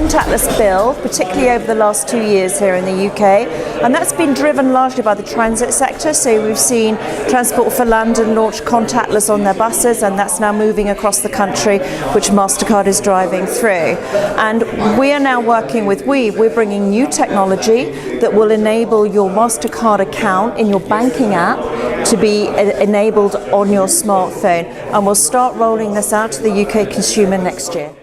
contactless build, particularly over the last 2 years here in the UK, and that's been driven largely by the transit sector. So we've seen Transport for London launch contactless on their buses, and that's now moving across the country, which MasterCard is driving through. And we are now working with WEVE. We're bringing new technology that will enable your MasterCard account in your banking app to be enabled on your smartphone, and we'll start rolling this out to the UK consumer next year.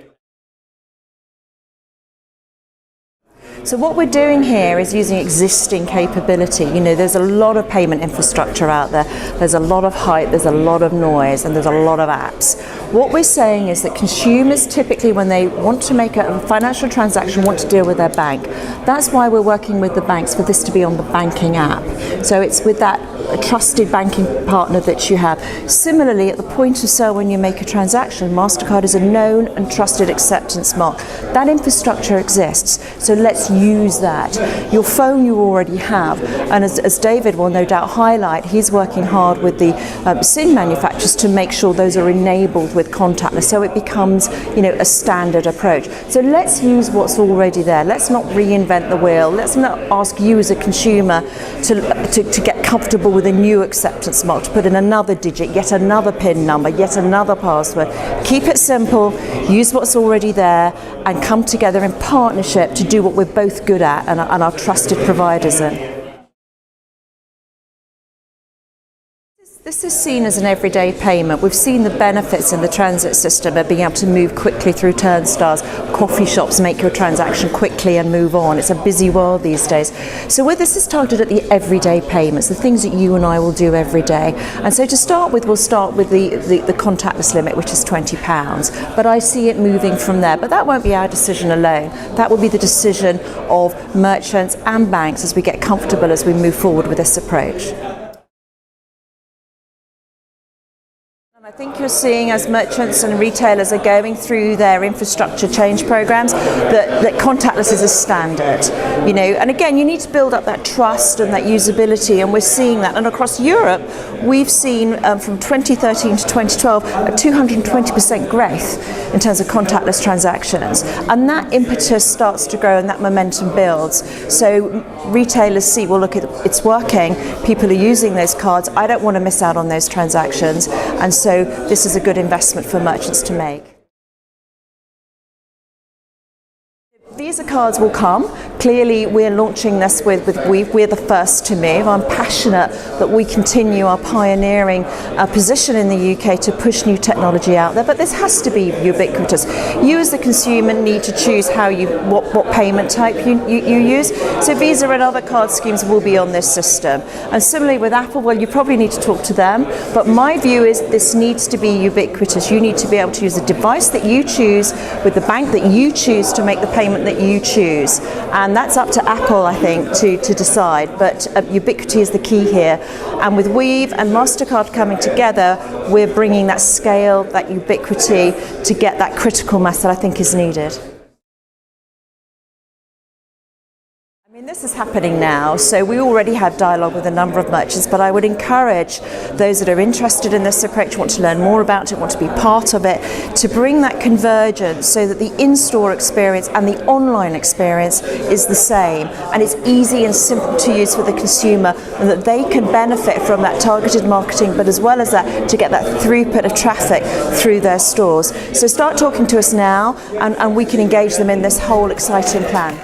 So what we're doing here is using existing capability. You know, there's a lot of payment infrastructure out there. There's a lot of hype, there's a lot of noise, and there's a lot of apps. What we're saying is that consumers typically, when they want to make a financial transaction, want to deal with their bank. That's why we're working with the banks for this to be on the banking app. So it's with that trusted banking partner that you have. Similarly, at the point of sale when you make a transaction, MasterCard is a known and trusted acceptance mark. That infrastructure exists, so let's use that. Your phone you already have, and as David will no doubt highlight, he's working hard with the SIM manufacturers to make sure those are enabled with contactless, so it becomes, you know, a standard approach. So let's use what's already there. Let's not reinvent the wheel. Let's not ask you as a consumer to get comfortable with a new acceptance mark, to put in another digit, yet another PIN number, yet another password. Keep it simple, use what's already there, and come together in partnership to do what we're both good at and are trusted providers in. This is seen as an everyday payment. We've seen the benefits in the transit system of being able to move quickly through turnstiles. Coffee shops make your transaction quickly and move on. It's a busy world these days. So this is targeted at the everyday payments, the things that you and I will do every day. And so to start with, we'll start with the contactless limit, which is £20. But I see it moving from there. But that won't be our decision alone. That will be the decision of merchants and banks as we get comfortable as we move forward with this approach. I think you're seeing, as merchants and retailers are going through their infrastructure change programs, that contactless is a standard. You know, and again, you need to build up that trust and that usability, and we're seeing that. And across Europe, we've seen from 2013 to 2012 a 220% growth in terms of contactless transactions, and that impetus starts to grow and that momentum builds. So retailers see, well, look, it's working. People are using those cards. I don't want to miss out on those transactions, and so this is a good investment for merchants to make. Visa cards will come. Clearly, we're launching this with WEVE. We're the first to move. I'm passionate that we continue our pioneering position in the UK to push new technology out there, but this has to be ubiquitous. You as the consumer need to choose what payment type you use. So Visa and other card schemes will be on this system. And similarly with Apple, well, you probably need to talk to them, but my view is this needs to be ubiquitous. You need to be able to use a device that you choose with the bank that you choose to make the payment that you choose. And that's up to Apple, I think, to decide, but ubiquity is the key here. And with WEVE and MasterCard coming together, we're bringing that scale, that ubiquity to get that critical mass that I think is needed. I mean, this is happening now, so we already have dialogue with a number of merchants, but I would encourage those that are interested in this approach, want to learn more about it, want to be part of it, to bring that convergence so that the in-store experience and the online experience is the same, and it's easy and simple to use for the consumer, and that they can benefit from that targeted marketing, but as well as that, to get that throughput of traffic through their stores. So start talking to us now, and we can engage them in this whole exciting plan.